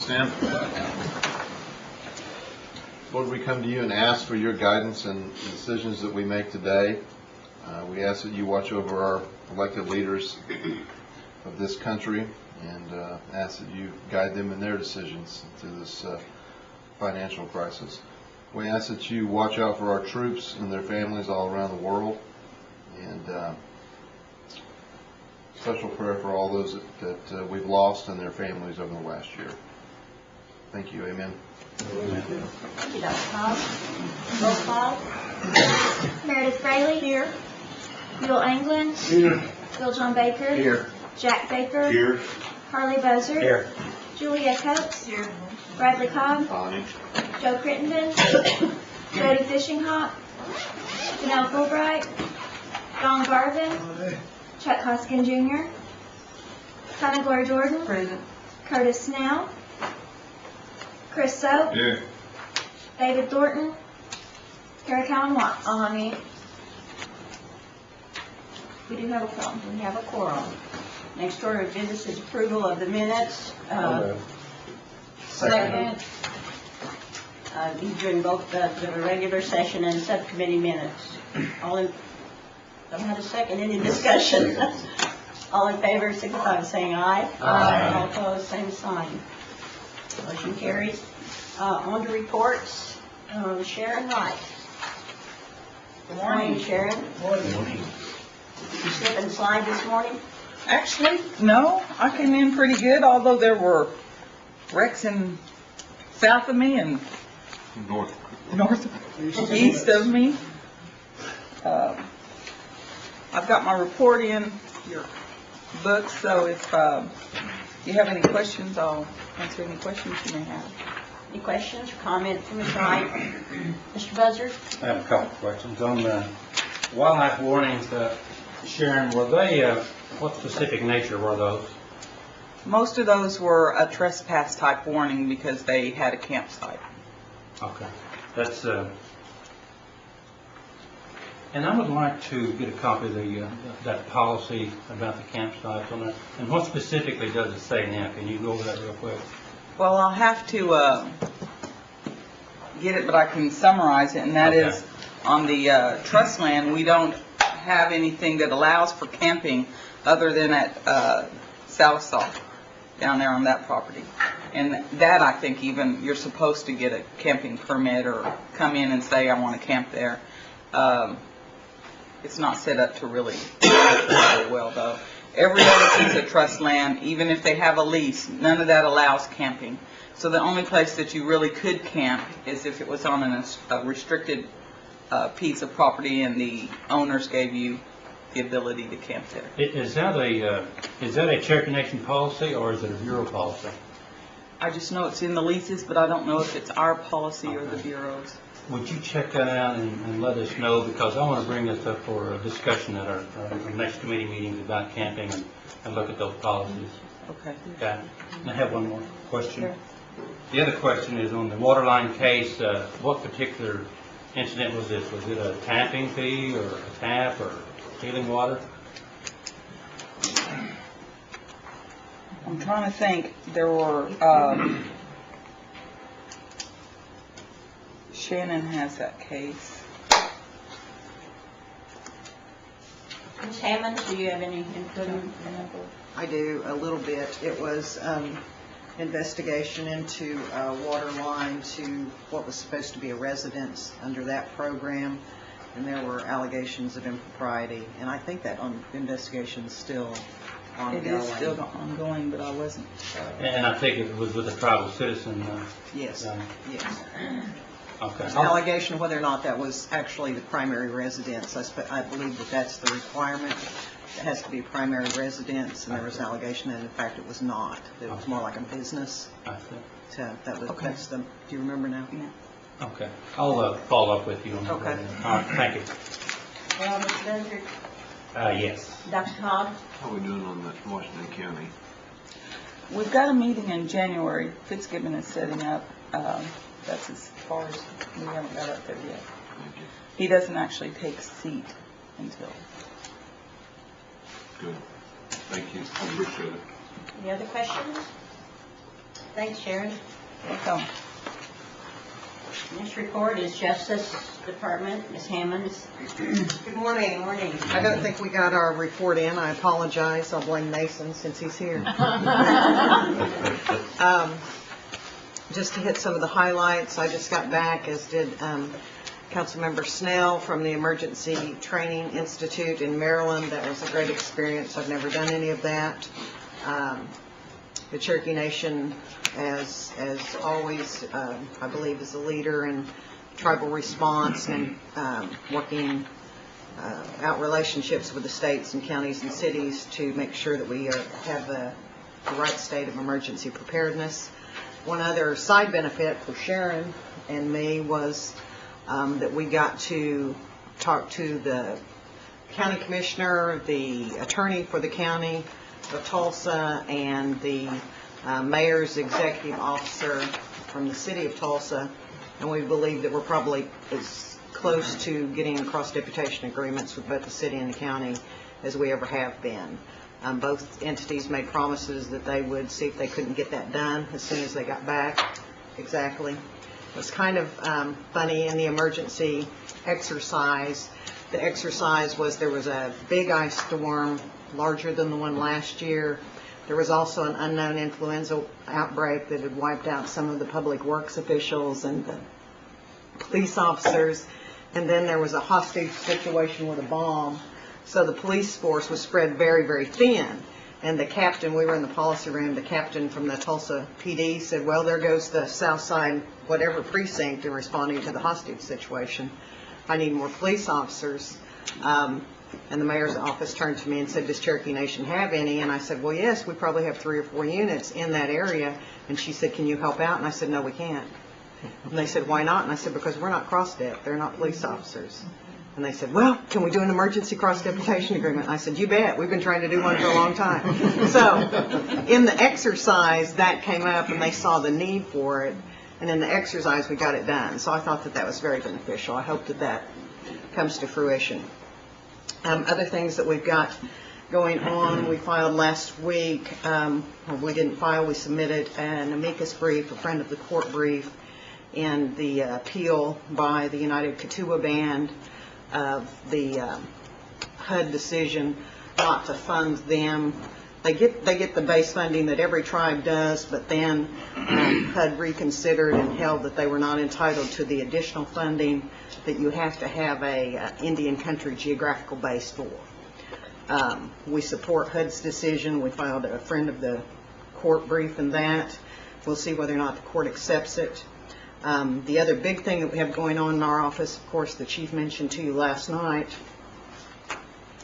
Sam? Lord, we come to you and ask for your guidance and decisions that we make today. We ask that you watch over our elected leaders of this country and ask that you guide them in their decisions through this financial crisis. We ask that you watch out for our troops and their families all around the world, and special prayer for all those that we've lost and their families over the last year. Thank you. Amen. Thank you, Dr. Cobb. Roll call. Meredith Fraley. Here. Bill Anglin. Here. Bill John Baker. Here. Jack Baker. Here. Harley Bozer. Here. Julia Coates. Here. Bradley Cobb. Aye. Joe Crittenden. Jody Fishinghawk. Janelle Fulbright. Don Garvin. Chuck Hoskin Jr. Connie Gloria Jordan. Present. Curtis Snell. Chris Soap. Here. David Thornton. Kara Cowan Watts. We do have a quorum. We have a quorum. Next order of business is approval of the minutes. Second. He's doing both the regular session and subcommittee minutes. All in, don't have a second, any discussion? All in favor signify by saying aye. Aye. All opposed, same sign. Motion carries. On to reports. Sharon Wright. Good morning, Sharon. Morning. Did you slip and slide this morning? Actually, no, I came in pretty good, although there were wrecks in south of me and east of me. I've got my report in your book, so if you have any questions, I'll answer any questions you may have. Any questions or comments from Ms. Wright? Mr. Buzzard? I have a couple of questions. On the wildlife warnings, Sharon, were they, what specific nature were those? Most of those were a trespass type warning because they had a campsite. Okay. That's, and I would like to get a copy of the, that policy about the campsites on that. And what specifically does it say now? Can you go over that real quick? Well, I'll have to get it, but I can summarize it, and that Okay. is on the trust land, we don't have anything that allows for camping other than at Sallisaw, down there on that property. And that, I think, even you're supposed to get a camping permit or come in and say, I want to camp there. It's not set up to really very well, though. Every other piece of trust land, even if they have a lease, none of that allows camping. So the only place that you really could camp is if it was on a restricted piece of property and the owners gave you the ability to camp there. Is that a Cherokee Nation policy or is it a Bureau policy? I just know it's in the leases, but I don't know if it's our policy or the Bureau's. Would you check that out and let us know, because I want to bring this up for a discussion at our next committee meetings about camping and look at those policies. Okay. Okay. And I have one more question. Sure. The other question is on the water line case, what particular incident was this? Was it a tapping fee or a tap or stealing water? I'm trying to think. There were, Shannon has that case. Ms. Hammond, do you have any input on that? I do, a little bit. It was investigation into a water line to what was supposed to be a residence under that program, and there were allegations of impropriety. And I think that investigation is still ongoing. It is still ongoing, but I wasn't. And I think it was with a tribal citizen. Yes, yes. Okay. An allegation of whether or not that was actually the primary residence. I believe that that's the requirement. It has to be a primary residence, and there was an allegation that in fact it was not. It was more like a business. I see. So that was, Okay. that's the, do you remember now? Yeah. Okay. I'll follow up with you on that. Okay. All right. Thank you. Well, Mr. Buzzard, Yes. Dr. Cobb? How are we doing on the Washington County? We've got a meeting in January. Fitzgibbon is setting up. That's as far as we haven't got up there yet. Thank you. He doesn't actually take seat until. Good. Thank you. I appreciate it. Any other questions? Thanks, Sharon. Welcome. Next report is Justice Department, Ms. Hammond. Good morning. Good morning. I don't think we got our report in. I apologize. I'll blame Mason since he's here. Just to hit some of the highlights, I just got back, as did Councilmember Snell, from the Emergency Training Institute in Maryland. That was a great experience. I've never done any of that. The Cherokee Nation, as always, I believe, is a leader in tribal response and working out relationships with the states and counties and cities to make sure that we have the right state of emergency preparedness. One other side benefit for Sharon and me was that we got to talk to the county commissioner, the attorney for the county of Tulsa, and the mayor's executive officer from the city of Tulsa, and we believe that we're probably as close to getting cross-deputation agreements with both the city and the county as we ever have been. Both entities made promises that they would see if they couldn't get that done as soon as they got back. Exactly. It was kind of funny in the emergency exercise. The exercise was, there was a big ice storm, larger than the one last year. There was also an unknown influenza outbreak that had wiped out some of the public works officials and the police officers. And then there was a hostage situation with a bomb. So the police force was spread very, very thin. And the captain, we were in the policy room, the captain from the Tulsa PD said, well, there goes the South Side, whatever precinct, in responding to the hostage situation. I need more police officers. And the mayor's office turned to me and said, does Cherokee Nation have any? And I said, well, yes, we probably have 3 or 4 units in that area. And she said, can you help out? And I said, no, we can't. And they said, why not? And I said, because we're not cross-dep. They're not police officers. And they said, well, can we do an emergency cross-deputation agreement? And I said, you bet. We've been trying to do one for a long time. So in the exercise, that came up, and they saw the need for it. And in the exercise, we got it done. So I thought that that was very beneficial. I hope that that comes to fruition. Other things that we've got going on, we filed last week, or we didn't file, we submitted an amicus brief, a friend of the court brief, in the appeal by the United Kituwa Band of the HUD decision not to fund them. They get the base funding that every tribe does, but then HUD reconsidered and held that they were not entitled to the additional funding that you have to have a Indian country geographical base for. We support HUD's decision. We filed a friend of the court brief in that. We'll see whether or not the court accepts it. The other big thing that we have going on in our office, of course, the chief mentioned to you last night,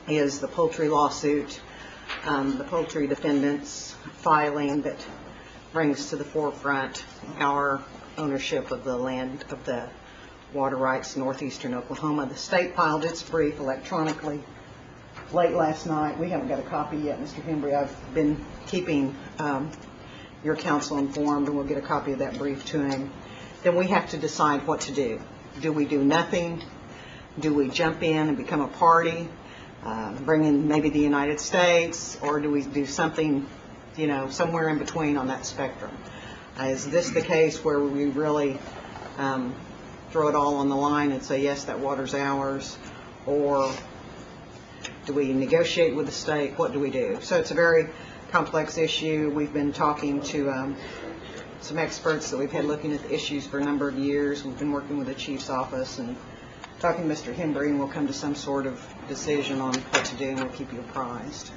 is the poultry lawsuit. The poultry defendants filing that brings to the forefront our ownership of the land, of the water rights northeastern Oklahoma. The state filed its brief electronically late last night. We haven't got a copy yet, Mr. Hembry. I've been keeping your counsel informed, and we'll get a copy of that brief to him. Then we have to decide what to do. Do we do nothing? Do we jump in and become a party? Bring in maybe the United States, or do we do something, somewhere in between on that spectrum? Is this the case where we really throw it all on the line and say, yes, that water's ours, or do we negotiate with the state? What do we do? So it's a very complex issue. We've been talking to some experts that we've had looking at the issues for a number of years. We've been working with the chief's office and talking to Mr. Hembry, and we'll come to some sort of decision on what to do, and we'll keep you apprised.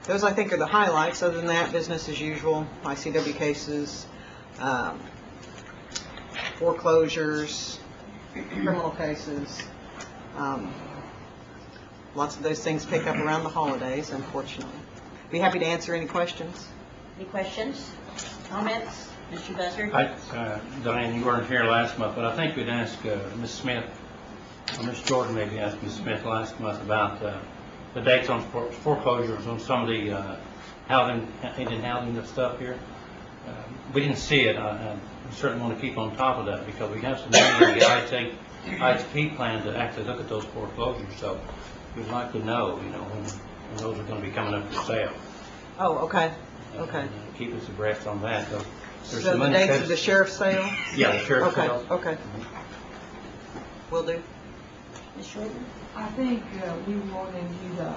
Those, I think, are the highlights. Other than that, business as usual, ICW cases, foreclosures, criminal cases. Lots of those things pick up around the holidays, unfortunately. Be happy to answer any questions. Any questions, comments? Mr. Buzzard? Diane, you weren't here last month, but I think we'd ask Ms. Smith, or Ms. Jordan maybe asked Ms. Smith last month about the dates on foreclosures on some of the Indian housing stuff here. We didn't see it. I certainly want to keep on top of that because we have some money in the IHP plan to actually look at those foreclosures. So we'd like to know, when those are going to be coming up for sale. Oh, okay. Okay. And keep us abreast on that. There's So some the dates of unscheduled- the sheriff's sale? Yeah, the sheriff's Okay, sale. okay. Will do. Ms. Shorten? I think we wanted you to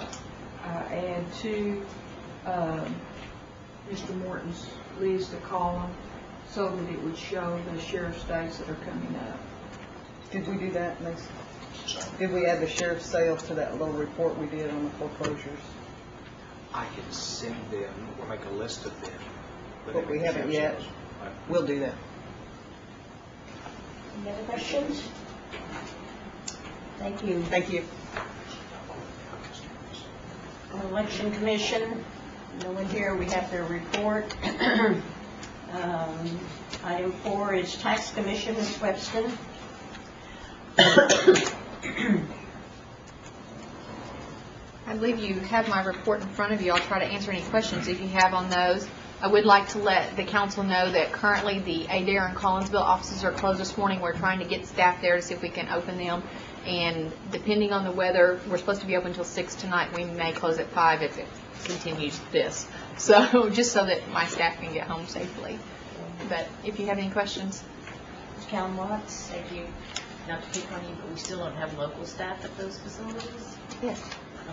add to Mr. Morton's list a column so that it would show the sheriff's dates that are coming up. Did we do that, Lisa? Did we add the sheriff's sale to that little report we did on the foreclosures? I can send them, or make a list of them. But we haven't yet. We'll do that. Any other questions? Thank you. Thank you. Election Commission, no one here, we have their report. Item 4 is Tax Commission, Ms. Webster. I believe you have my report in front of you. I'll try to answer any questions if you have on those. I would like to let the council know that currently the Adair and Collinsville offices are closed this morning. We're trying to get staff there to see if we can open them. And depending on the weather, we're supposed to be open until 6 tonight. We may close at 5 if it continues this. So just so that my staff can get home safely. But if you have any questions. Ms. Callan Watts. Thank you. Not to pick on you, but we still don't have local staff at those facilities? Yes.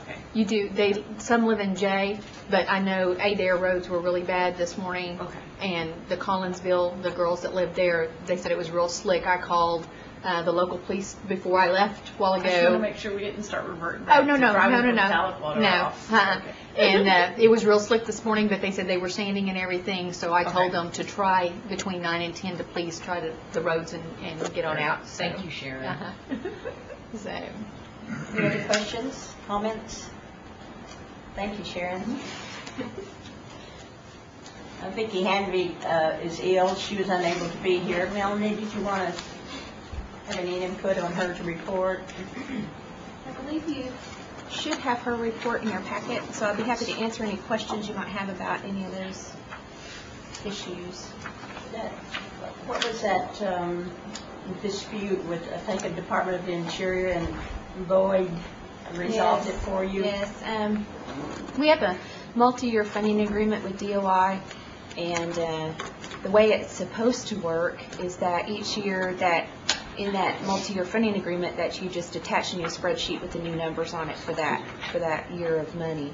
Okay. You do. Some live in Jay, but I know Adair roads were really bad this morning. Okay. And the Collinsville, the girls that lived there, they said it was real slick. I called the local police before I left a while ago. I just want to make sure we didn't start reverting back Oh, no, to no, driving no, with no. salad water No. off. Uh-uh. Okay. And it was real slick this morning, but they said they were sanding and everything, so I told Okay. them to try between 9 and 10 to please try the roads and get on out. So, Thank you, Sharon. uh-huh. So, Any other questions, comments? Thank you, Sharon. Vicki Henry is ill. She was unable to be here. Melanie, did you want to have any input on her to report? I believe you should have her report in your packet, so I'd be happy to answer any questions you might have about any of those issues. What was that dispute with, I think, the Department of the Interior and Lloyd resolved it for you? Yes, we have a multi-year funding agreement with DOI, and the way it's supposed to work is that each year that in that multi-year funding agreement that you just attach a new spreadsheet with the new numbers on it for that year of money,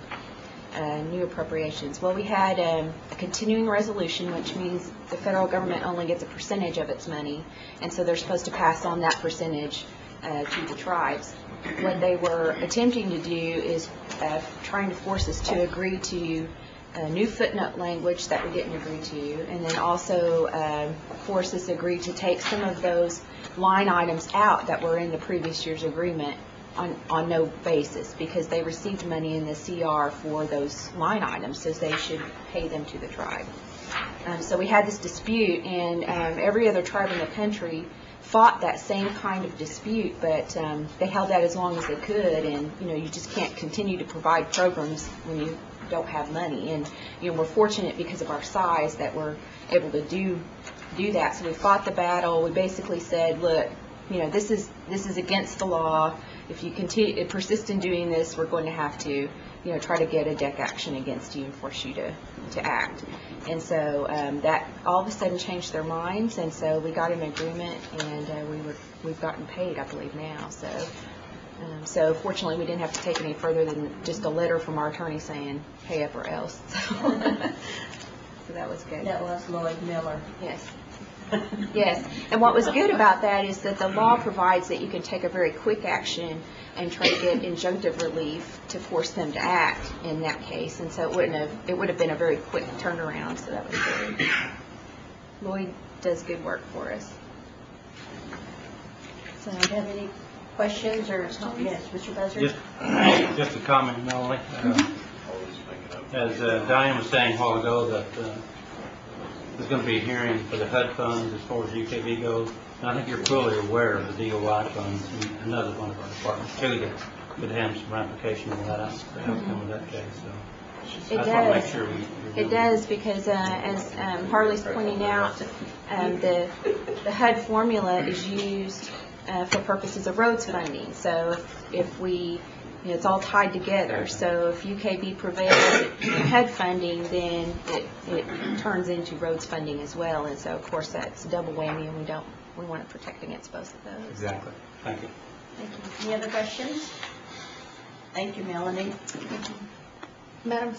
new appropriations. Well, we had a continuing resolution, which means the federal government only gets a percentage of its money, and so they're supposed to pass on that percentage to the tribes. What they were attempting to do is trying to force us to agree to new footnote language that we didn't agree to, and then also force us to agree to take some of those line items out that were in the previous year's agreement on no basis, because they received money in the CR for those line items, so they should pay them to the tribe. So we had this dispute, and every other tribe in the country fought that same kind of dispute, but they held out as long as they could, and you just can't continue to provide programs when you don't have money. And we're fortunate because of our size that we're able to do that. So we fought the battle. We basically said, look, this is against the law. If you persist in doing this, we're going to have to try to get a deck action against you and force you to act. And so that all of a sudden changed their minds, and so we got an agreement, and we've gotten paid, I believe, now. So fortunately, we didn't have to take any further than just a letter from our attorney saying, pay up or else. So that was good. That was Lloyd Miller. Yes. Yes. And what was good about that is that the law provides that you can take a very quick action and try to get injunctive relief to force them to act in that case. And so it would have been a very quick turnaround. So that was good. Lloyd does good work for us. So Do you have any questions or comments? Yes, Mr. Buzzard? Just a comment, Melanie. As Diane was saying a while ago, that there's going to be a hearing for the HUD funds as far as UKB goes. And I think you're fully aware of the DOI funds and another one of our departments, too, that could have some ramification of that outcome of that case. So it I just want to make does. sure It does, because as Harley's pointing out, the HUD formula is used for purposes of roads funding. So if we it's all tied together. So if UKB prevails in HUD funding, then it turns into roads funding as well. And so, of course, that's double whammy, and we want to protect against both of those. Exactly. Thank you. Thank you. Any other questions? Thank you, Melanie. Madam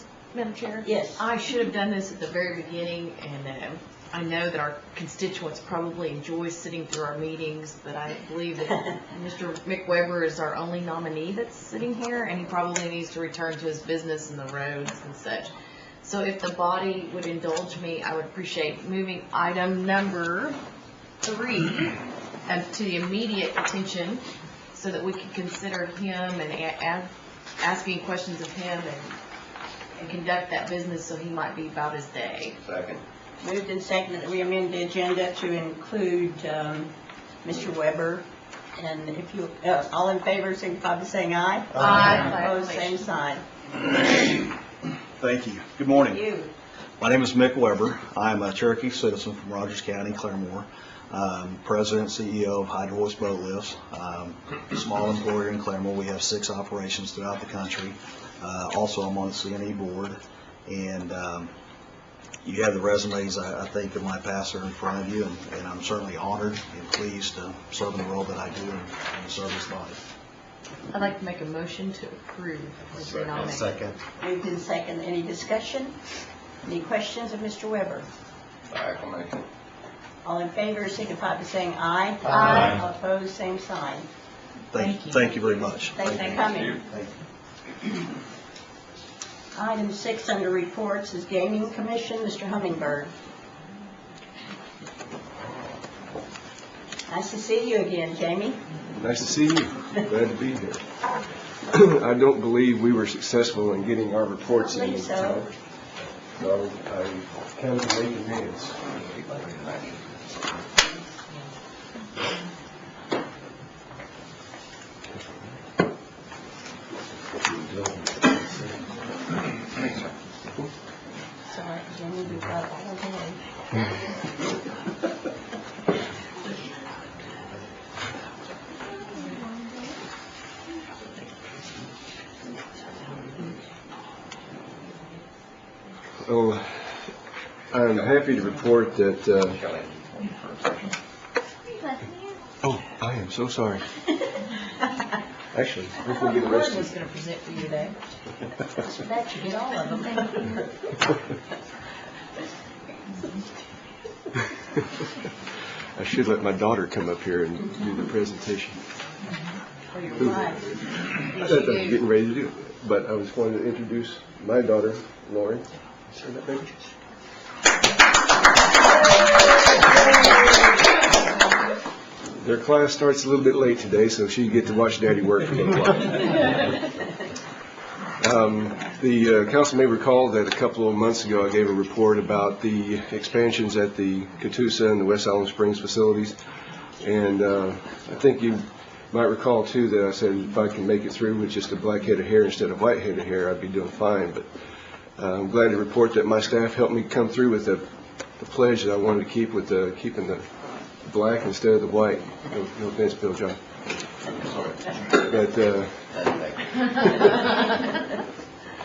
Chair? Yes. I should have done this at the very beginning, and I know that our constituents probably enjoy sitting through our meetings, but I believe that Mr. Mick Weber is our only nominee that's sitting here, and he probably needs to return to his business and the roads and such. So if the body would indulge me, I would appreciate moving item number 3 to the immediate attention so that we can consider him and asking questions of him and conduct that business so he might be about his day. Second. Moved and seconded that we amend the agenda to include Mr. Weber. And if you, all in favor, signify by saying aye. Aye. Opposed, same sign. Thank you. Good morning. You. My name is Mick Weber. I'm a Cherokee citizen from Rogers County, Claremore. President and CEO of Hydro Voice Boat Lifts. Small employer in Claremore. We have 6 operations throughout the country. Also, I'm on the CNE board. And you have the resumes, I think, of my past are in front of you. And I'm certainly honored and pleased to serve in the role that I do in the service body. I'd like to make a motion to approve his nomination. Moved and seconded. Any discussion? Any questions of Mr. Weber? Acclamation. All in favor, signify by saying aye. Aye. All opposed, same sign. Thank you very much. Thanks for coming. Item 6 under reports is Gaming Commission. Mr. Hummingbird. Nice to see you again, Jamie. Nice to see you. Glad to be here. I don't believe we were successful in getting our reports in. So I come to make amends. Sorry, Jamie, we've got all of them. Oh, I'm happy to report that. Oh, I am so sorry. Actually, we can get Gordon arrested. was going to present for you today. So that you get all of them. I should let my daughter come up here and do the presentation. For your wife. I'm getting ready to do it. But I was going to introduce my daughter, Lauren. See that, baby? Their class starts a little bit late today, so she get to watch Daddy work for a little while. The council may recall that a couple of months ago I gave a report about the expansions at the Catoosa and the West Alum Springs facilities. And I think you might recall, too, that I said if I can make it through with just a black head of hair instead of white head of hair, I'd be doing fine. But I'm glad to report that my staff helped me come through with the pledge that I wanted to keep with keeping the black instead of the white. No offense, Bill John. Sorry. But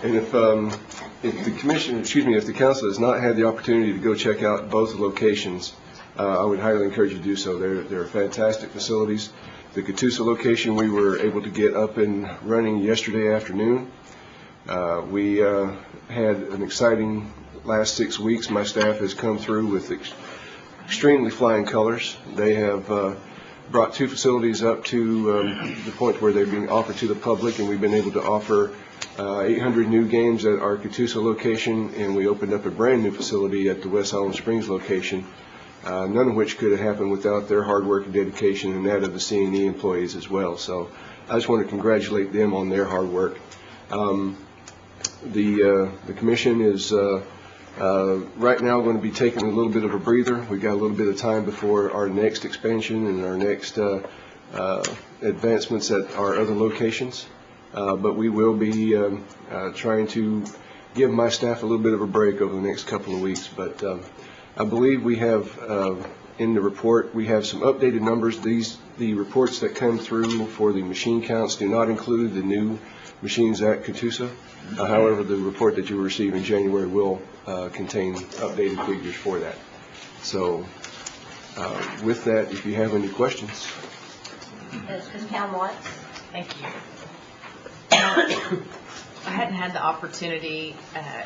and if the commission, if the council has not had the opportunity to go check out both locations, I would highly encourage you to do so. They're fantastic facilities. The Catoosa location we were able to get up and running yesterday afternoon. We had an exciting last 6 weeks. My staff has come through with extremely flying colors. They have brought 2 facilities up to the point where they're being offered to the public, and we've been able to offer 800 new games at our Catoosa location, and we opened up a brand new facility at the West Alum Springs location, none of which could have happened without their hard work and dedication and that of the CNE employees as well. So I just want to congratulate them on their hard work. The commission is right now going to be taking a little bit of a breather. We've got a little bit of time before our next expansion and our next advancements at our other locations. But we will be trying to give my staff a little bit of a break over the next couple of weeks. But I believe we have in the report, we have some updated numbers. The reports that come through for the machine counts do not include the new machines at Catoosa. However, the report that you will receive in January will contain updated figures for that. So with that, if you have any questions. Yes, Ms. Pam Watts? Thank you. I hadn't had the opportunity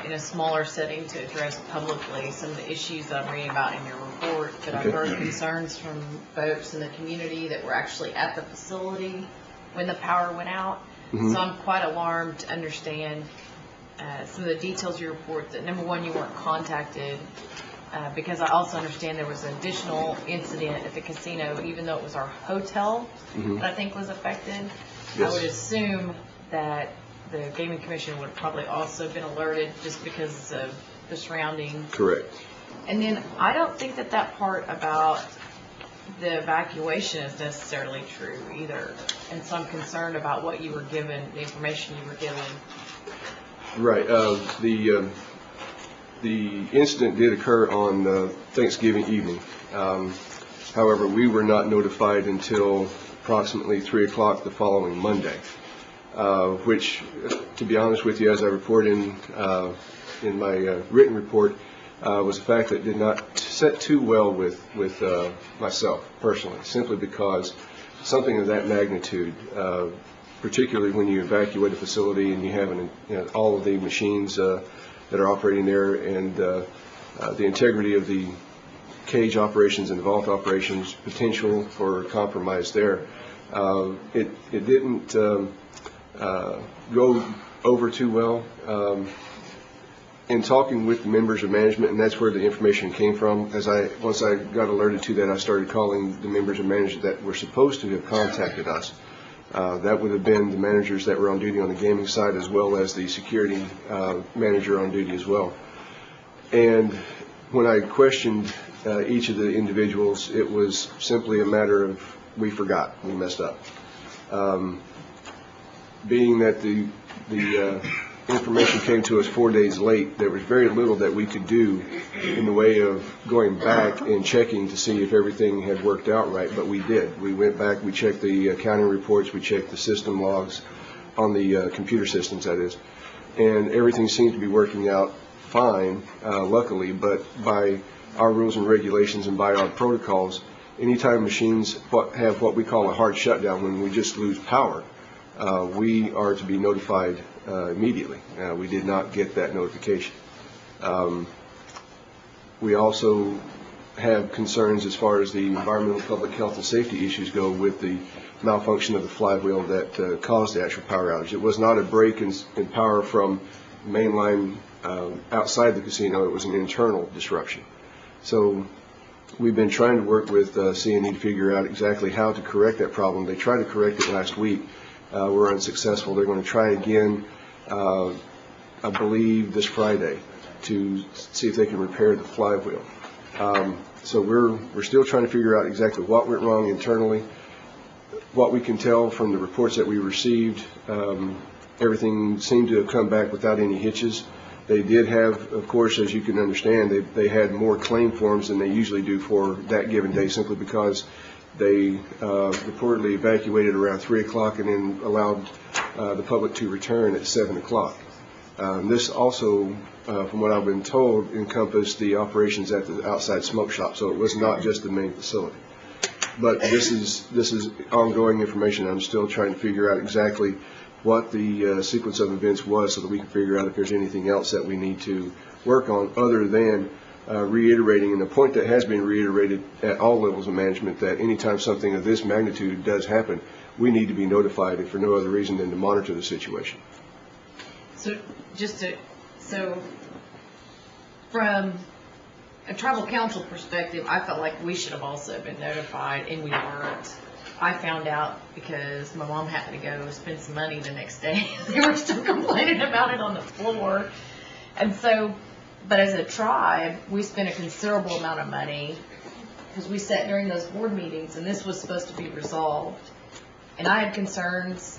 in a smaller setting to address publicly some of the issues that I'm reading about in your report, but I've heard concerns from folks in the community that were actually at the facility when the power went out. So I'm quite alarmed to understand some of the details of your report, that number one, you weren't contacted, because I also understand there was an additional incident at the casino, even though it was our hotel that I think was affected. Yes. I would assume that the Gaming Commission would have probably also been alerted just because of the surrounding. Correct. And then I don't think that that part about the evacuation is necessarily true either. And so I'm concerned about what you were given, the information you were given. Right. The incident did occur on Thanksgiving evening. However, we were not notified until approximately 3 o'clock the following Monday, which, to be honest with you, as I report in my written report, was a fact that did not set too well with myself personally, simply because something of that magnitude, particularly when you evacuate a facility and you have all of the machines that are operating there, and the integrity of the cage operations and vault operations, potential for compromise there. It didn't go over too well. In talking with the members of management, and that's where the information came from, once I got alerted to that, I started calling the members of management that were supposed to have contacted us. That would have been the managers that were on duty on the gaming side, as well as the security manager on duty as well. And when I questioned each of the individuals, it was simply a matter of, we forgot, we messed up. Being that the information came to us 4 days late, there was very little that we could do in the way of going back and checking to see if everything had worked out right, but we did. We went back, we checked the accounting reports, we checked the system logs on the computer systems, that is, and everything seemed to be working out fine, luckily, but by our rules and regulations and by our protocols, anytime machines have what we call a hard shutdown, when we just lose power, we are to be notified immediately. We did not get that notification. We also have concerns as far as the environmental, public health, and safety issues go with the malfunction of the flywheel that caused the actual power outage. It was not a break in power from mainline outside the casino. It was an internal disruption. So we've been trying to work with C&E to figure out exactly how to correct that problem. They tried to correct it last week. We're unsuccessful. They're going to try again, I believe, this Friday to see if they can repair the flywheel. So we're still trying to figure out exactly what went wrong internally. What we can tell from the reports that we received, everything seemed to have come back without any hitches. They did have, of course, as you can understand, they had more claim forms than they usually do for that given day, simply because they reportedly evacuated around 3 o'clock and then allowed the public to return at 7 o'clock. This also, from what I've been told, encompassed the operations at the outside smoke shop, so it was not just the main facility. But this is ongoing information. I'm still trying to figure out exactly what the sequence of events was so that we can figure out if there's anything else that we need to work on other than reiterating, and the point that has been reiterated at all levels of management, that anytime something of this magnitude does happen, we need to be notified, if for no other reason than to monitor the situation. So from a tribal council perspective, I felt like we should have also been notified, and we weren't. I found out because my mom happened to go spend some money the next day. They were still complaining about it on the floor. And so, but as a tribe, we spent a considerable amount of money because we sat during those board meetings, and this was supposed to be resolved. And I had concerns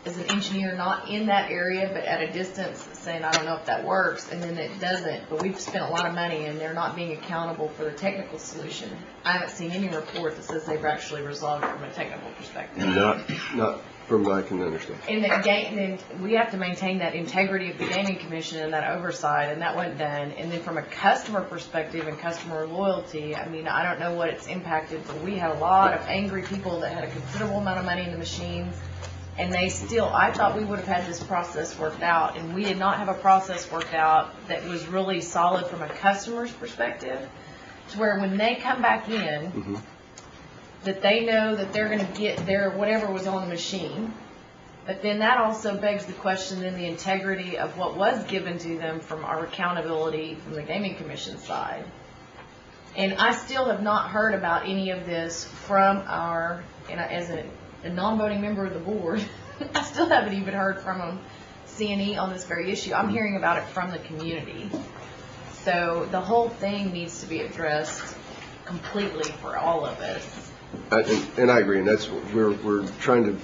as an engineer, not in that area, but at a distance, saying, I don't know if that works, and then it doesn't. But we've spent a lot of money, and they're not being accountable for the technical solution. I haven't seen any report that says they've actually resolved it from a technical perspective. Not from what I can understand. And then we have to maintain that integrity of the gaming commission and that oversight, and that wasn't done. And then from a customer perspective and customer loyalty, I mean, I don't know what it's impacted, but we had a lot of angry people that had a considerable amount of money in the machines, and they still, I thought we would have had this process worked out, and we did not have a process worked out that was really solid from a customer's perspective, to where when they come back in, that they know that they're going to get their whatever was on the machine. But then that also begs the question in the integrity of what was given to them from our accountability from the Gaming Commission side. And I still have not heard about any of this from our, and as a non-voting member of the board, I still haven't even heard from C&E on this very issue. I'm hearing about it from the community. So the whole thing needs to be addressed completely for all of us. And I agree, and that's we're trying to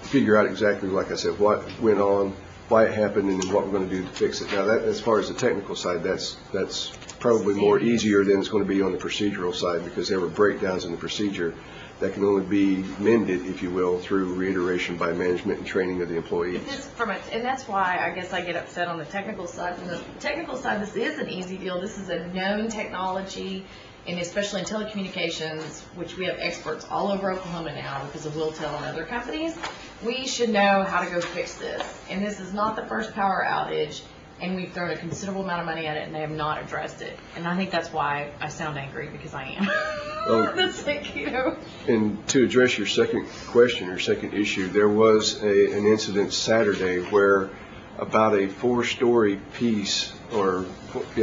figure out exactly, like I said, what went on, why it happened, and then what we're going to do to fix it. Now, that, as far as the technical side, that's probably more easier than it's going to be on the procedural side, because there were breakdowns in the procedure that can only be mended, if you will, through reiteration by management and training of the employees. And that's why I guess I get upset on the technical side. From the technical side, this is an easy deal. This is a known technology, and especially in telecommunications, which we have experts all over Oklahoma now because of Wiltel and other companies. We should know how to go fix this. And this is not the first power outage, and we've thrown a considerable amount of money at it, and they have not addressed it. And I think that's why I sound angry, because I am. That's like, you know. And to address your second question, or second issue, there was an incident Saturday where about a four-story piece, or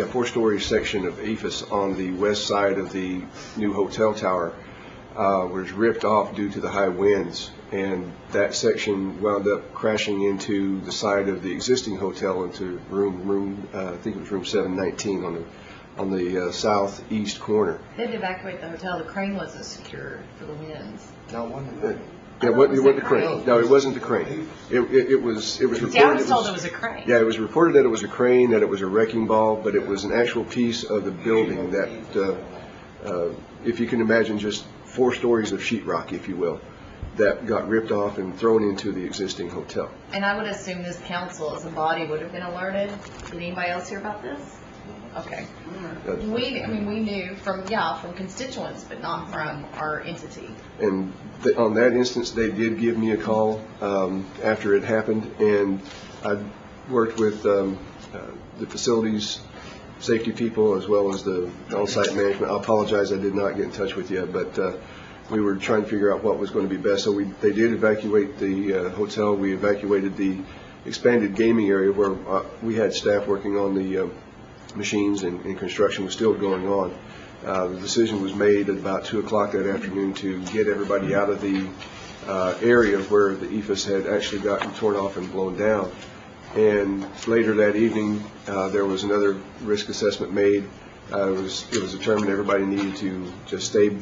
four-story section of EFIS on the west side of the new hotel tower was ripped off due to the high winds, and that section wound up crashing into the side of the existing hotel, into room I think it was room 719 on the southeast corner. They had to evacuate the hotel. The crane wasn't secured for the winds. No, one. It wasn't the crane. No, it wasn't the crane. It was reported. See, I was told it was a crane. Yeah, it was reported that it was a crane, that it was a wrecking ball, but it was an actual piece of the building that, if you can imagine, just 4 stories of sheetrock, if you will, that got ripped off and thrown into the existing hotel. And I would assume this council as a body would have been alerted. Did anybody else hear about this? Okay. We knew from constituents, but not from our entity. And on that instance, they did give me a call after it happened, and I worked with the facilities safety people as well as the on-site management. I apologize, I did not get in touch with you, but we were trying to figure out what was going to be best. So they did evacuate the hotel. We evacuated the expanded gaming area where we had staff working on the machines, and construction was still going on. The decision was made at about 2 o'clock that afternoon to get everybody out of the area where the EFIS had actually gotten torn off and blown down. And later that evening, there was another risk assessment made. It was determined everybody needed to just stay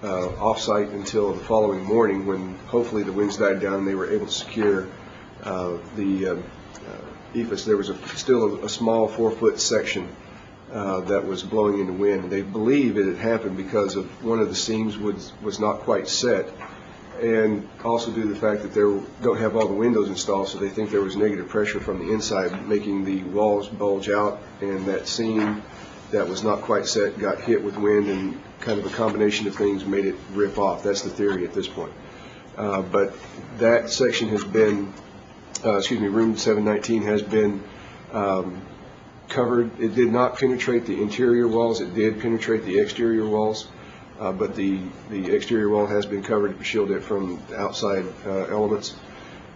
off-site until the following morning, when hopefully the winds died down and they were able to secure the EFIS. There was still a small 4-foot section that was blowing in the wind. They believe it had happened because of one of the seams was not quite set, and also due to the fact that they don't have all the windows installed, so they think there was negative pressure from the inside making the walls bulge out, and that seam that was not quite set got hit with wind, and kind of a combination of things made it rip off. That's the theory at this point. But that section has been, room 719 has been covered. It did not penetrate the interior walls. It did penetrate the exterior walls, but the exterior wall has been covered to shield it from outside elements.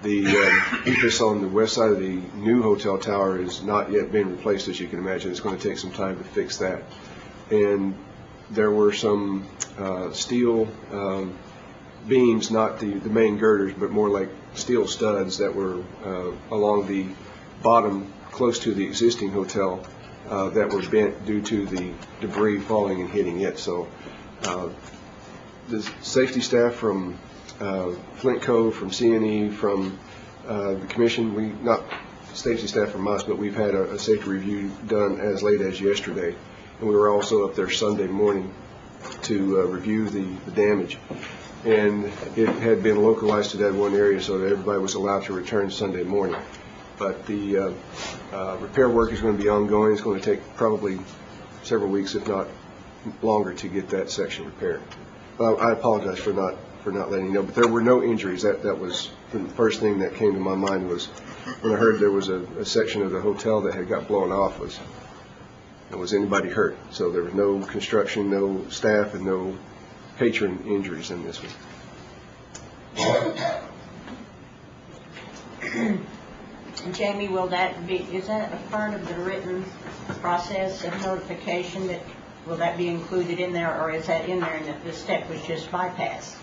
The EFIS on the west side of the new hotel tower has not yet been replaced, as you can imagine. It's going to take some time to fix that. And there were some steel beams, not the main girders, but more like steel studs that were along the bottom close to the existing hotel that were bent due to the debris falling and hitting it. So the safety staff from Flint Cove, from C&E, from the commission, not Stacy staff from us, but we've had a safety review done as late as yesterday. And we were also up there Sunday morning to review the damage. And it had been localized to that one area so that everybody was allowed to return Sunday morning. But the repair work is going to be ongoing. It's going to take probably several weeks, if not longer, to get that section repaired. I apologize for not letting you know, but there were no injuries. That was the first thing that came to my mind was when I heard there was a section of the hotel that had got blown off. Was anybody hurt? So there was no construction, no staff, and no patron injuries in this one. Jamie, is that a part of the written process of notification will that be included in there, or is that in there and the step was just bypassed?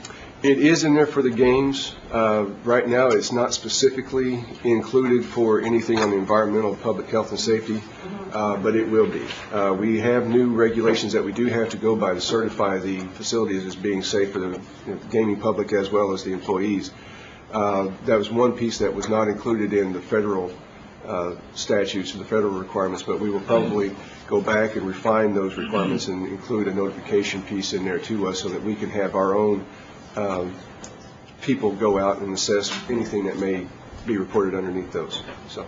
It is in there for the games. Right now, it's not specifically included for anything on the environmental, public health, and safety, but it will be. We have new regulations that we do have to go by to certify the facilities as being safe for the gaming public as well as the employees. That was one piece that was not included in the federal statutes and the federal requirements, but we will probably go back and refine those requirements and include a notification piece in there to us so that we can have our own people go out and assess anything that may be reported underneath those. So.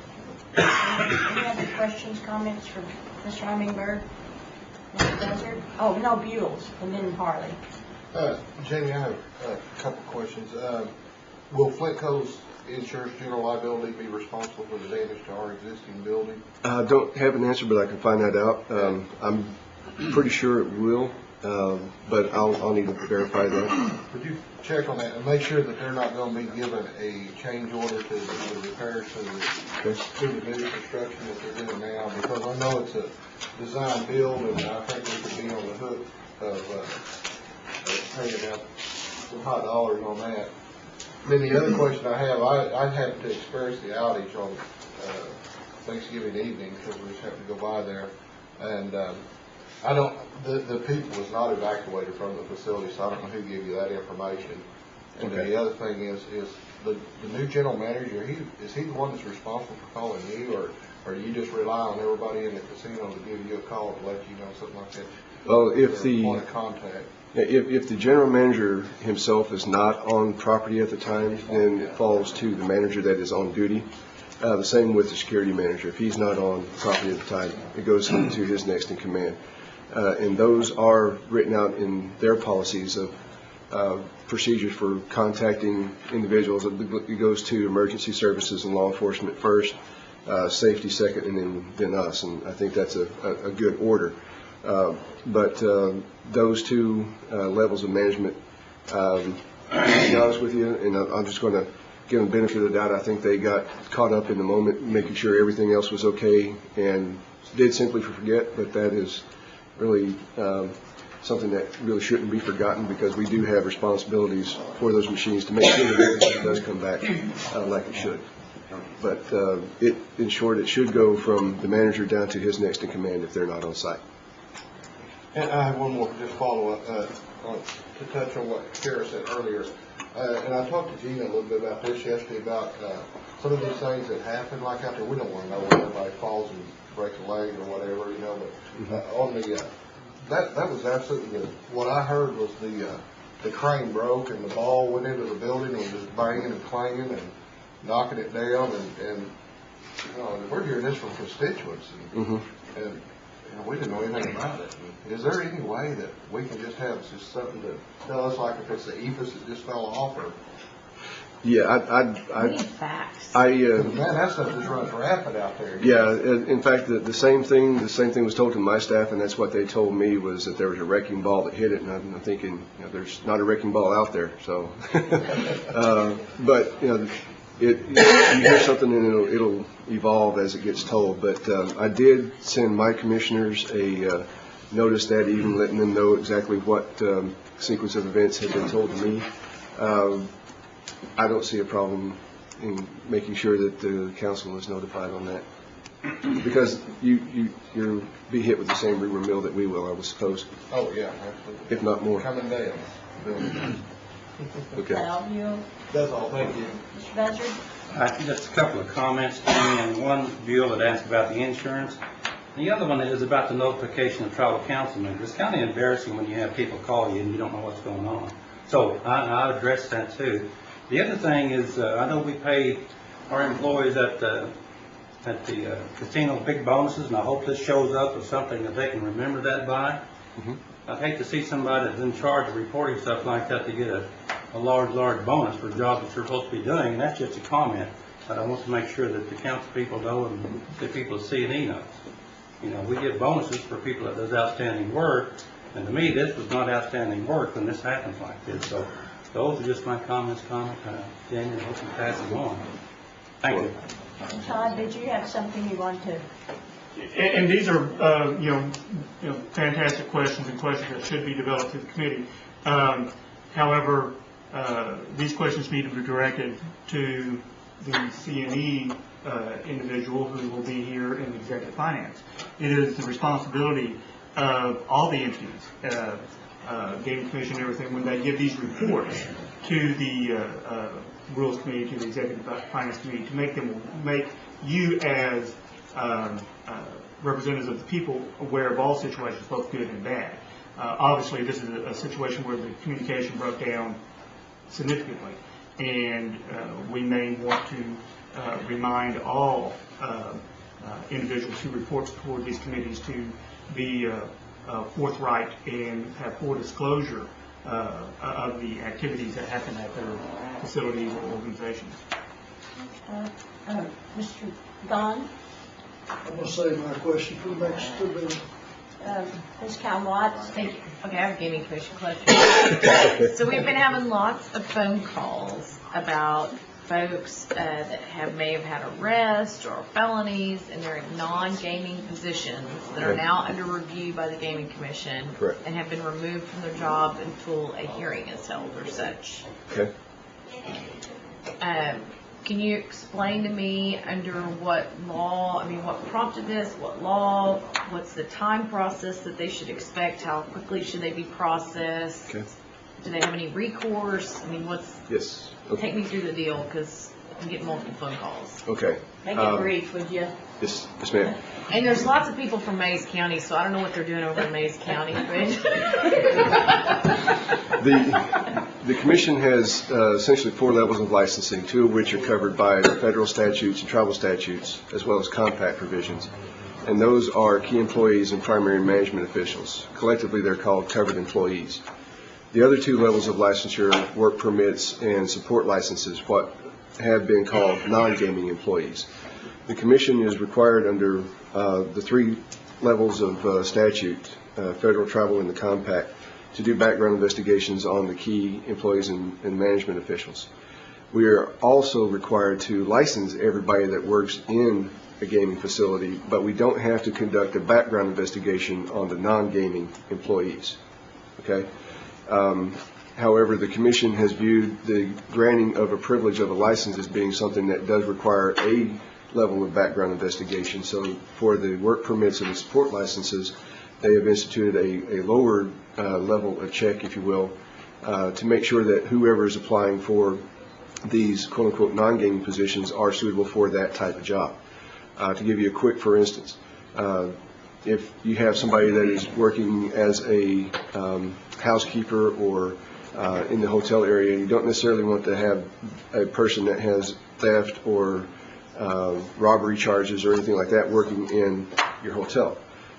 Any other questions, comments from Mr. Hummingbird? Mr. Buzzard? Oh, no, Buells, and then Harley. Jamie, I have a couple questions. Will Flintco's insurance general liability be responsible for the damage to our existing building? I don't have an answer, but I can find that out. I'm pretty sure it will, but I'll need to verify that. Would you check on that and make sure that they're not going to be given a change order to the repairs to the new construction that they're doing now? Because I know it's a design build, and I think we could be on the hook of paying out some high dollars on that. Then the other question I have, I happened to experience the outage on Thanksgiving evening because we just happened to go by there, and the people was not evacuated from the facility, so I don't know who gave you that information. And then the other thing is the new general manager, is he the one that's responsible for calling you, or do you just rely on everybody in the casino to give you a call to let you know something like that? Well, if the point of contact. If the general manager himself is not on property at the time, then it falls to the manager that is on duty. The same with the security manager. If he's not on property at the time, it goes to his next in command. And those are written out in their policies of procedures for contacting individuals. It goes to emergency services and law enforcement first, safety second, and then us. And I think that's a good order. But those two levels of management, to be honest with you, and I'm just going to give them the benefit of the doubt, I think they got caught up in the moment, making sure everything else was okay, and did simply forget, but that is really something that really shouldn't be forgotten, because we do have responsibilities for those machines to make sure that everything does come back like it should. But in short, it should go from the manager down to his next in command if they're not on site. And I have one more just follow up to touch on what Kara said earlier. And I talked to Gina a little bit about this yesterday about some of these things that happen like out there. We don't want to know when everybody falls and breaks a leg or whatever, you know. But on the that was absolutely what I heard was the crane broke and the ball went into the building and was just banging and clanging and knocking it down and you know, we're hearing this from constituents and we didn't know anything about it. Is there any way that we can just have just something to tell us, like if it's the ethos that just fell off, or? Yeah, We need facts. Man, that stuff just runs rapid out there. Yeah, in fact, the same thing was told to my staff, and that's what they told me, was that there was a wrecking ball that hit it, and I'm thinking, you know, there's not a wrecking ball out there, so. But, you know, you hear something and it'll evolve as it gets told. But I did send my commissioners a notice that evening, letting them know exactly what sequence of events had been told to me. I don't see a problem in making sure that the council is notified on that, because you'll be hit with the same rumor mill that we will, I would suppose. Oh yeah, absolutely. If not more. Coming down. Okay. Al, you, That's all, thank you. Mr. Buzzard? Just a couple of comments to me, and one, Buell had asked about the insurance. The other one is about the notification of tribal council members. It's kind of embarrassing when you have people call you and you don't know what's going on. So I addressed that too. The other thing is, I know we pay our employees at the casino big bonuses, and I hope this shows up as something that they can remember that by. I'd hate to see somebody that's in charge of reporting stuff like that to get a large bonus for a job that you're supposed to be doing, and that's just a comment. But I want to make sure that the council people know and the people at C&E knows. You know, we get bonuses for people that does outstanding work, and to me, this was not outstanding work when this happens like this. So those are just my comments, Daniel, hope you pass them on. Thank you. Todd, did you have something you want to? And these are, fantastic questions and questions that should be developed through the committee. However, these questions need to be directed to the C&E individual who will be here in executive finance. It is the responsibility of all the entities, Gaming Commission and everything, when they give these reports to the Rules Committee, to the Executive Finance Committee, to make you as representatives of the people aware of all situations, both good and bad. Obviously, this is a situation where the communication broke down significantly, and we may want to remind all individuals who report toward these committees to be forthright and have full disclosure of the activities that happen at their facilities or organizations. Mr. Gahn? I'm going to save my question for the next meeting. Ms. Cal Watts? Thank you. Okay, I have a gaming commission question. So we've been having lots of phone calls about folks that may have had arrests or felonies, and they're in non-gaming positions that are now under review by the gaming commission. Correct. And have been removed from their job until a hearing is held or such. Okay. Can you explain to me under what law, what prompted this, what law, what's the time process that they should expect, how quickly should they be processed? Okay. Do they have any recourse? Yes. Okay. Take me through the deal, because I'm getting multiple phone calls. Okay. Make it brief, would you? Yes, ma'am. And there's lots of people from Mays County, so I don't know what they're doing over in Mays County. The commission has essentially 4 levels of licensing, 2 of which are covered by federal statutes and tribal statutes, as well as compact provisions. And those are key employees and primary management officials. Collectively, they're called covered employees. The other 2 levels of licensure, work permits and support licenses, what have been called non-gaming employees. The commission is required under the 3 levels of statute, federal, tribal, and the compact, to do background investigations on the key employees and management officials. We are also required to license everybody that works in a gaming facility, but we don't have to conduct a background investigation on the non-gaming employees. Okay? However, the commission has viewed the granting of a privilege of a license as being something that does require a level of background investigation. So for the work permits and the support licenses, they have instituted a lower level of check, if you will, to make sure that whoever is applying for these quote-unquote non-gaming positions are suitable for that type of job. To give you a quick for instance, if you have somebody that is working as a housekeeper or in the hotel area, you don't necessarily want to have a person that has theft or robbery charges or anything like that working in your hotel.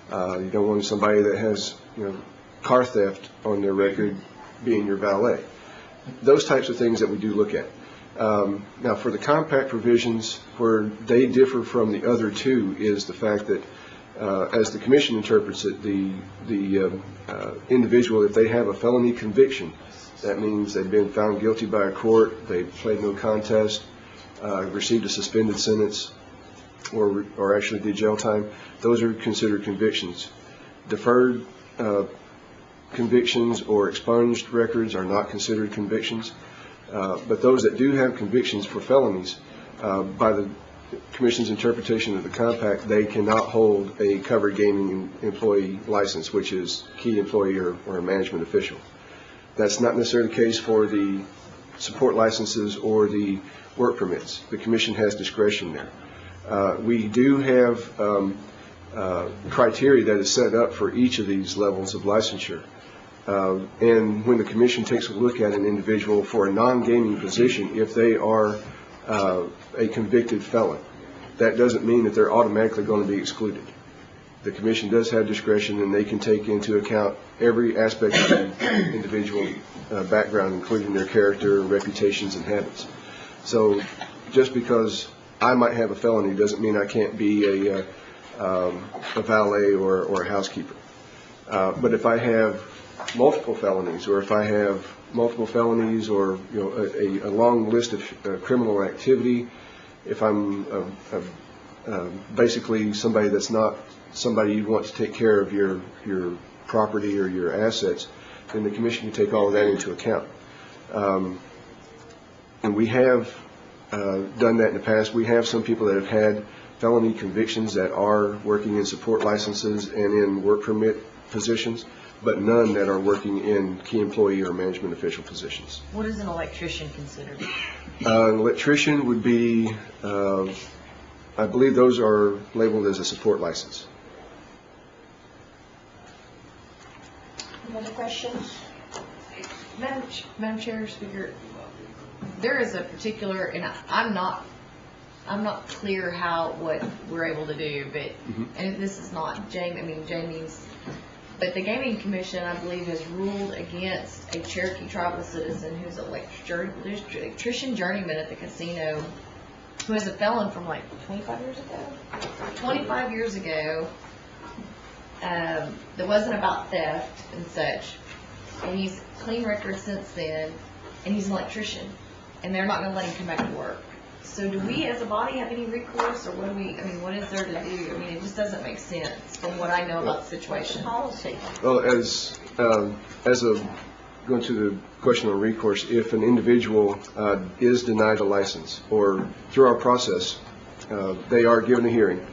You don't want somebody that has, car theft on their record being your valet. Those types of things that we do look at. Now, for the compact provisions, where they differ from the other 2 is the fact that, as the commission interprets it, the individual, if they have a felony conviction, that means they've been found guilty by a court, they've played no contest, received a suspended sentence, or actually did jail time, those are considered convictions. Deferred convictions or expunged records are not considered convictions. But those that do have convictions for felonies, by the Commission's interpretation of the compact, they cannot hold a covered gaming employee license, which is key employee or a management official. That's not necessarily the case for the support licenses or the work permits. The commission has discretion there. We do have criteria that is set up for each of these levels of licensure. And when the commission takes a look at an individual for a non-gaming position, if they are a convicted felon, that doesn't mean that they're automatically going to be excluded. The commission does have discretion, and they can take into account every aspect of the individual background, including their character, reputations, and habits. So just because I might have a felony doesn't mean I can't be a valet or a housekeeper. But if I have multiple felonies, or if I have multiple felonies, or a long list of criminal activity, if I'm basically somebody that's not somebody you want to take care of your property or your assets, then the commission can take all of that into account. And we have done that in the past. We have some people that have had felony convictions that are working in support licenses and in work permit positions, but none that are working in key employee or management official positions. What is an electrician considered? An electrician would be, I believe those are labeled as a support license. Any other questions? Madam Chair, Speaker, there is a particular, and I'm not clear what we're able to do, but, and this is not Jamie's, but the Gaming Commission, I believe, has ruled against a Cherokee tribal citizen who's an electrician journeyman at the casino, who is a felon from like 25 years ago. 25 years ago, that wasn't about theft and such, and he's clean record since then, and he's an electrician, and they're not going to let him come back to work. So do we as a body have any recourse, or what is there to do? I mean, it just doesn't make sense from what I know about the situation. Policy. Well, going to the question on recourse, if an individual is denied a license, or through our process, they are given a hearing.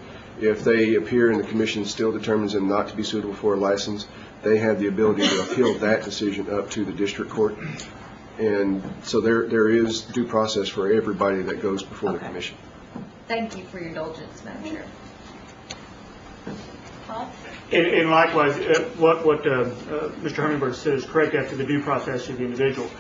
If they appear and the commission still determines them not to be suitable for a license, they have the ability to appeal that decision up to the district court. And so there is due process for everybody that goes before the commission. Thank you for your indulgence, Madam Chair. And likewise, what Mr. Hummingbird said is correct after the due process of the individual.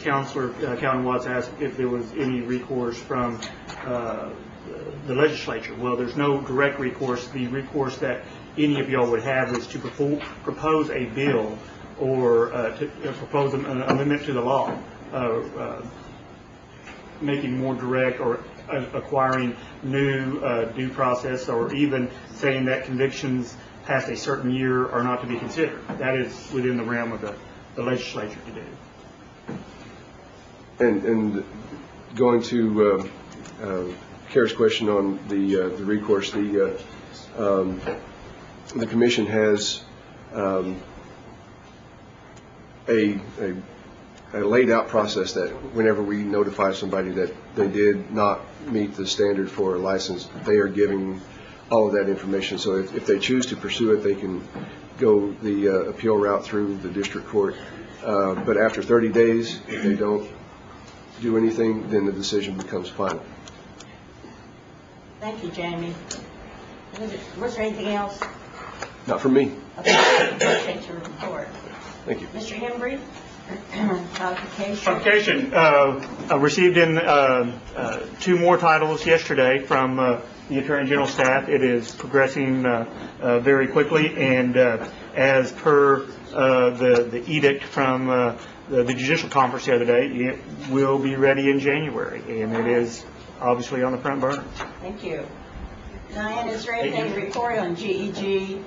Counselor Calvin Watts asked if there was any recourse from the legislature. Well, there's no direct recourse. The recourse that any of y'all would have is to propose a bill or to propose an amendment to the law, making more direct or acquiring new due process, or even saying that convictions past a certain year are not to be considered. That is within the realm of the legislature to do. And going to Kara's question on the recourse, the commission has a laid out process that whenever we notify somebody that they did not meet the standard for a license, they are giving all of that information. So if they choose to pursue it, they can go the appeal route through the district court. But after 30 days, if they don't do anything, then the decision becomes final. Thank you, Jamie. Was there anything else? Not from me. Okay, appreciate your report. Thank you. Mr. Hembry, notification. Notification. I received in 2 more titles yesterday from the Attorney General staff. It is progressing very quickly, and as per the edict from the Judicial Conference the other day, it will be ready in January, and it is obviously on the front burner. Thank you. Diane, is there anything to report on GEG? Do you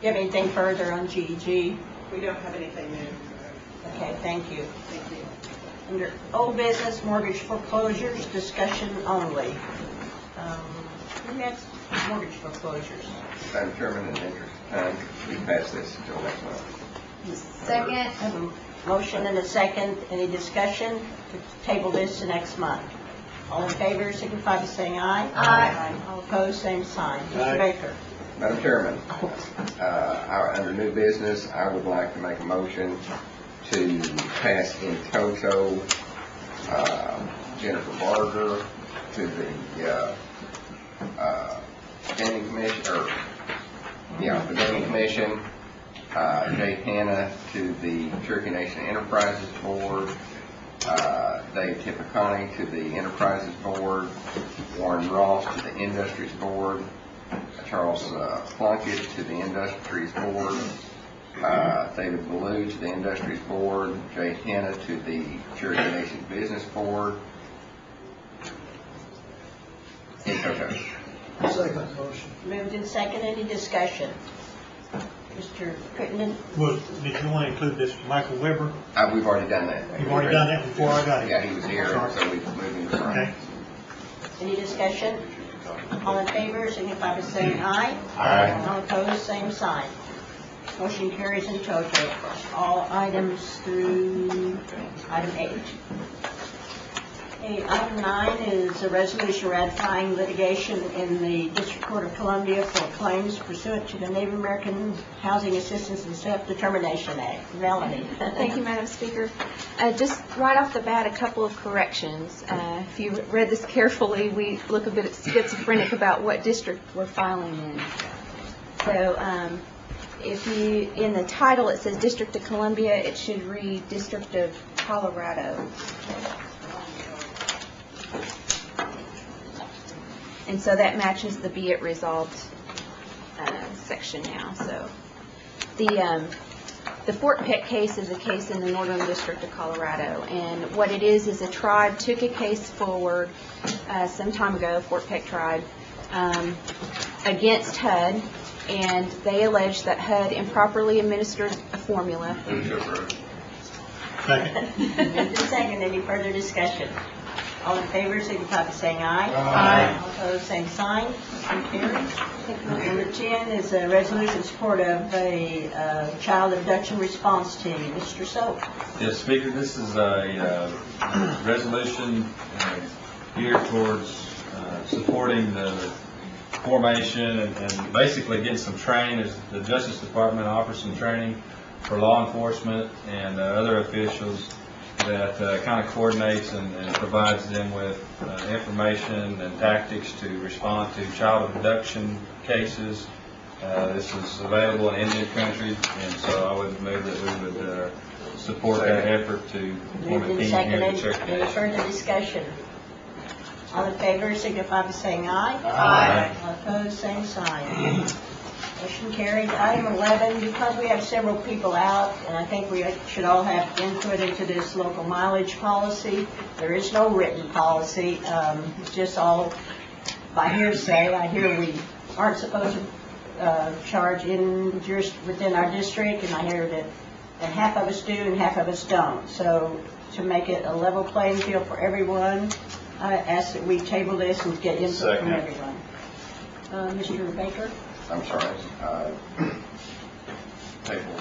have anything further on GEG? We don't have anything new. Okay, thank you. Thank you. Under old business, mortgage foreclosures, discussion only. Who next? Mortgage foreclosures. Madam Chairman, in the interest of time, we pass this until next month. Second. I have a motion and a second. Any discussion to table this to next month? All in favor, signify by saying aye. Aye. All opposed, same sign. Mr. Baker. Madam Chairman, under new business, I would like to make a motion to pass in toto Jennifer Barger to the Gaming Commission, the Gaming Commission, Jay Hanna to the Cherokee Nation Enterprises Board, Dave Tipicani to the Enterprises Board, Warren Ross to the Industries Board, Charles Plunkett to the Industries Board, David Ballou to the Industries Board, Jay Hanna to the Cherokee Nation Business Board. In toto. Second motion. Moved in second, any discussion? Mr. Crittenden? Well, did you want to include this Michael Weber? We've already done that. You've already done that before I got Yeah, here. he was here, Sorry. so we moved him to front. Okay. Any discussion? All in favor, signify by saying aye. Aye. All opposed, same sign. Motion carries in toto. All items through item 8. Okay, item 9 is a resolution ratifying litigation in the District Court of Columbia for claims pursuant to the Native American Housing Assistance and Self-Determination Act. Melanie. Thank you, Madam Speaker. Just right off the bat, a couple of corrections. If you read this carefully, we look a bit schizophrenic about what district we're filing in. So if you, in the title it says District of Columbia, it should read District of Colorado. And so that matches the be it resolved section now. So the Fort Peck case is a case in the Northern District of Colorado, and what it is a tribe took a case forward some time ago, Fort Peck tribe, against HUD, and they alleged that HUD improperly administered a formula. Moved in second, any further discussion? All in favor, signify by saying aye. Aye. All opposed, same sign. Motion carries. Number 10 is a resolution in support of a child abduction response team. Mr. Soap. Yes, Speaker, this is a resolution geared towards supporting the formation and basically getting some training. As the Justice Department offers some training for law enforcement and other officials that kind of coordinates and provides them with information and tactics to respond to child abduction cases. This is available in Indian country, and so I would move that we would support that effort to form a Moved in team second, here at any Cherokee. further discussion? All in favor, signify by saying aye. Aye. All opposed, same sign. Motion carried. Item 11, because we have several people out, and I think we should all have input into this local mileage policy. There is no written policy. It's just all by hearsay. I hear we aren't supposed to charge within our district, and I hear that half of us do and half of us don't. So to make it a level playing field for everyone, I ask that we table this and get input from everyone. Mr. Baker? I'm sorry. Table.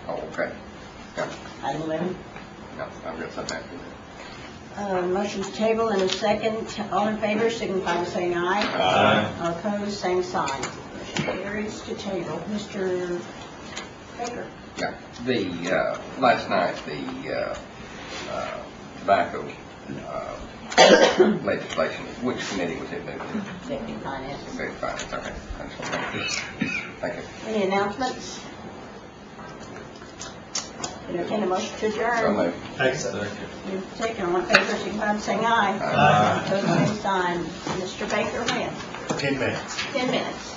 Oh, okay. Got it. Item 11. No, I've got something after that. Motion's table and a second. All in favor, signify by saying aye. Aye. All opposed, same sign. Motion carries to table. Mr. Baker? Yeah. The, last night, the tobacco legislation, which committee was it moved to? Executive Finance. Executive Finance, okay. I just want to make sure. Thank you. Any announcements? Entertain a motion to So adjourn. moved. Moved second. All in favor, signify by saying aye. Aye. Opposed, same sign. Mr. Baker, when? 10 minutes. 10 minutes.